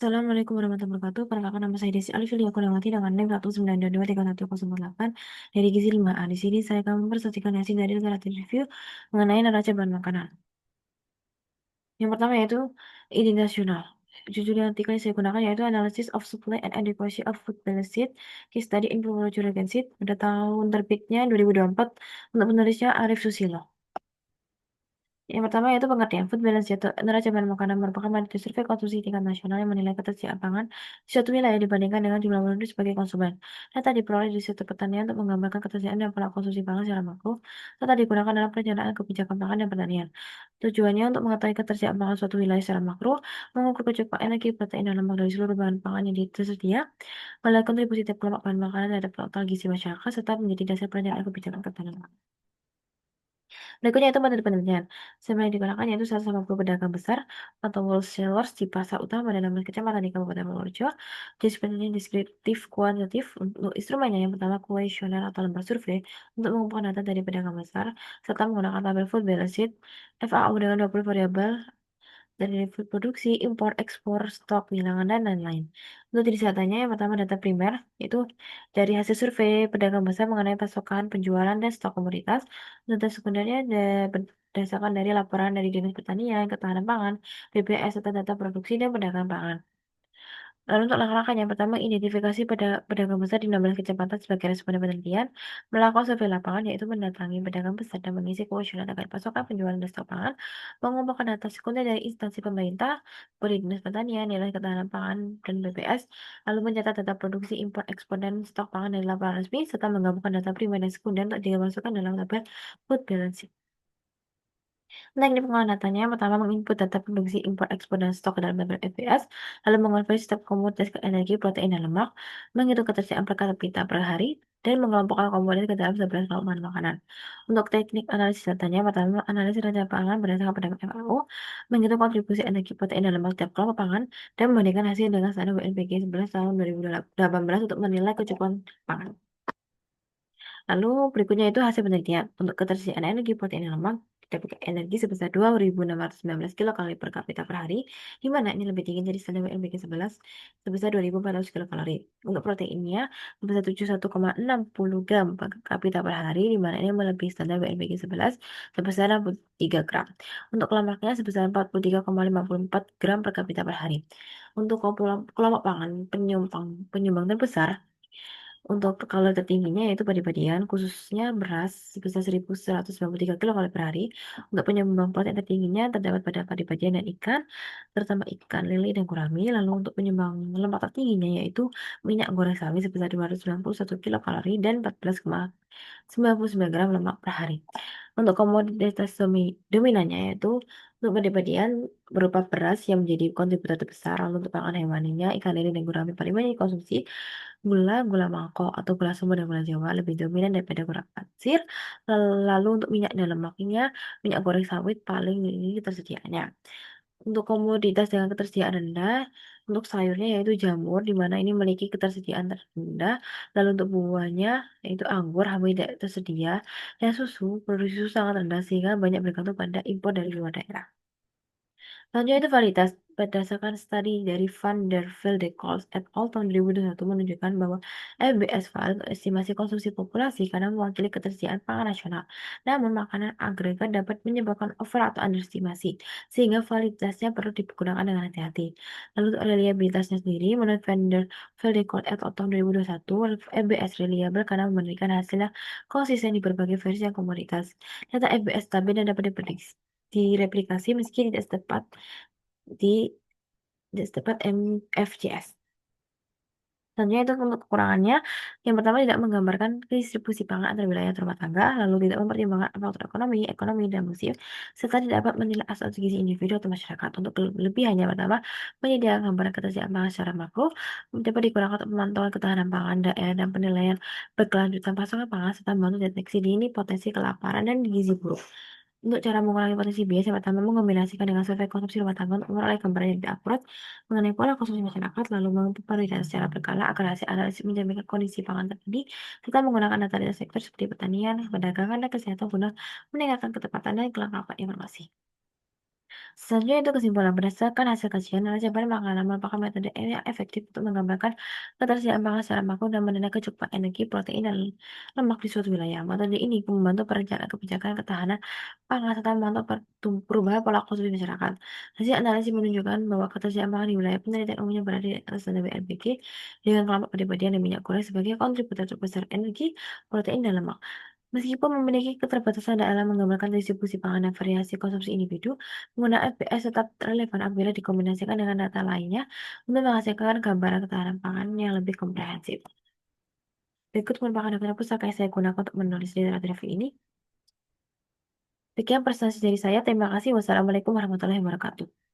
Assalamualaikum warahmatullahi wabarakatuh. Perkenalkan nama saya Desi Alfilia Kurniawati dengan NIM 192231008 dari Gizi 5A. Di sini saya akan mempresentasikan hasil dari literatur review mengenai neraca bahan makanan. Yang pertama yaitu ide nasional. Judul yang artikel yang saya gunakan yaitu Analysis of Supply and Adequacy of Food Balance Sheet, Case Study in Poultry Organ Sheet, pada tahun terbitnya 2024 untuk penulisnya Arif Susilo. Yang pertama yaitu pengertian food balance atau neraca bahan makanan merupakan metode survei konsumsi tingkat nasional yang menilai ketersediaan pangan di suatu wilayah dibandingkan dengan jumlah penduduk sebagai konsumen. Data diperoleh di sektor pertanian untuk menggambarkan ketersediaan dan pola konsumsi pangan secara makro, serta digunakan dalam perencanaan kebijakan pangan dan pertanian. Tujuannya untuk mengetahui ketersediaan pangan suatu wilayah secara makro, mengukur kecukupan energi, protein, dan lemak dari seluruh bahan pangan yang tersedia, melihat kontribusi tiap kelompok bahan makanan terhadap total gizi masyarakat, serta menjadi dasar perencanaan kebijakan pertanian. Berikutnya itu metode penelitian. Sebenarnya digunakan yaitu 150 pedagang besar atau wholesalers di pasar utama dan 16 kecamatan di Kabupaten Purworejo. Jenis penelitian deskriptif kuantitatif untuk instrumennya yang pertama kuesioner atau lembar survei untuk mengumpulkan data dari pedagang besar serta menggunakan tabel food balance sheet FAO dengan 20 variabel dari produksi, impor, ekspor, stok, bilangan, dan lain-lain. Untuk jenis datanya, yang pertama data primer, itu dari hasil survei pedagang besar mengenai pasokan, penjualan, dan stok komoditas. Data sekundernya berdasarkan dari laporan dari Dinas Pertanian, Ketahanan Pangan, BPS, serta data produksi dan pedagang pangan. Lalu untuk langkah-langkah yang pertama, identifikasi pedagang besar di 16 kecamatan sebagai responden penelitian, melakukan survei lapangan yaitu mendatangi pedagang besar dan mengisi kuesioner terkait pasokan, penjualan, dan stok pangan, mengumpulkan data sekunder dari instansi pemerintah, seperti Dinas Pertanian, Nilai Ketahanan Pangan, dan BPS, lalu mencatat data produksi, impor, ekspor, dan stok pangan dari laporan resmi, serta menggabungkan data primer dan sekunder untuk dimasukkan dalam tabel food balance. Teknik pengolahan datanya yang pertama menginput data produksi, impor, ekspor, dan stok ke dalam tabel FBS, lalu mengonversi setiap komoditas ke energi, protein, dan lemak, menghitung ketersediaan per kapita per hari, dan mengelompokkan komponen ke dalam 11 kelompok bahan makanan. Untuk teknik analisis datanya, pertama analisis rencana pangan berdasarkan pedagang FAO, menghitung kontribusi energi, protein, dan lemak tiap kelompok pangan, dan membandingkan hasil dengan standar WNPG 11 tahun 2018 untuk menilai kecukupan pangan. Lalu berikutnya itu hasil penelitian. Untuk ketersediaan energi, protein, dan lemak didapat energi sebesar 2.619 kilokalori per kapita per hari, di mana ini lebih tinggi dari standar WNBG 11 sebesar 2.400 kilokalori. Untuk proteinnya sebesar 71,60 gram per kapita per hari, di mana ini melebihi standar WNBG 11 sebesar 63 gram. Untuk lemaknya sebesar 43,54 gram per kapita per hari. Untuk kelompok pangan penyumbang terbesar untuk kalori tertingginya yaitu padi-padian, khususnya beras sebesar 1.193 kilokalori per hari. Untuk penyumbang protein tertingginya terdapat pada padi-padian dan ikan, terutama ikan lele dan gurame. Lalu untuk penyumbang lemak tertingginya yaitu minyak goreng sawi sebesar 291 kilokalori dan 14,99 gram lemak per hari. Untuk komoditas dominannya yaitu untuk padi-padian berupa beras yang menjadi kontributor terbesar, lalu untuk pangan hewaninya ikan lele dan gurame paling banyak dikonsumsi. Gula mangkok atau gula sumber dan gula jawa lebih dominan daripada gula pasir. Lalu untuk minyak dan lemaknya, minyak goreng sawit paling tinggi tersediaannya. Untuk komoditas dengan ketersediaan rendah, untuk sayurnya yaitu jamur, di mana ini memiliki ketersediaan terendah. Lalu untuk buahnya, yaitu anggur, hampir tidak tersedia. Dan susu, produksi susu sangat rendah sehingga banyak bergantung pada impor dari luar daerah. Selanjutnya itu validitas. Berdasarkan studi dari Van der Velde Kolk et al. Tahun 2021 menunjukkan bahwa FBS valid untuk estimasi konsumsi populasi karena mewakili ketersediaan pangan nasional. Namun, makanan agregat dapat menyebabkan over atau underestimasi, sehingga validitasnya perlu digunakan dengan hati-hati. Lalu untuk reliabilitasnya sendiri, menurut Van der Velde Kolk et al. Tahun 2021, FBS reliable karena memberikan hasil yang konsisten di berbagai versi dan komoditas. Data FBS stabil dan dapat diprediksi direplikasi meski di tidak setepat MFCS. Selanjutnya itu untuk kekurangannya, yang pertama tidak menggambarkan distribusi pangan antar wilayah atau rumah tangga, lalu tidak mempertimbangkan faktor ekonomi, dan musim, serta tidak dapat menilai asal gizi individu atau masyarakat. Untuk kelebihannya pertama, menyediakan gambaran ketersediaan pangan secara makro, dapat digunakan untuk pemantauan ketahanan pangan daerah dan penilaian berkelanjutan pasokan pangan, serta membantu deteksi dini potensi kelaparan dan gizi buruk. Untuk cara mengurangi potensi bias, yang pertama mengombinasikan dengan survei konsumsi rumah tangga untuk memperoleh gambaran yang lebih akurat mengenai pola konsumsi masyarakat, lalu memperbarui data secara berkala agar hasil analisis mencerminkan kondisi pangan terkini, kita menggunakan data dari sektor seperti pertanian, perdagangan, dan kesehatan guna meningkatkan ketepatan dan kelengkapan informasi. Selanjutnya itu kesimpulan berdasarkan hasil kajian, neraca bahan makanan merupakan metode yang efektif untuk menggambarkan ketersediaan pangan secara makro dan menilai kecukupan energi, protein, dan lemak di suatu wilayah. Metode ini membantu perencanaan kebijakan ketahanan pangan serta memantau perubahan pola konsumsi masyarakat. Hasil analisis menunjukkan bahwa ketersediaan pangan di wilayah penelitian umumnya berada di atas standar BNPB dengan kelompok kepribadian dan minyak goreng sebagai kontributor terbesar energi, protein, dan lemak. Meskipun memiliki keterbatasan dalam menggambarkan distribusi pangan dan variasi konsumsi individu, penggunaan FPS tetap relevan apabila dikombinasikan dengan data lainnya untuk menghasilkan gambaran ketahanan pangan yang lebih komprehensif. Berikut merupakan daftar pustaka yang saya gunakan untuk menulis literatur review ini. Sekian presentasi dari saya. Terima kasih. Wassalamualaikum warahmatullahi wabarakatuh.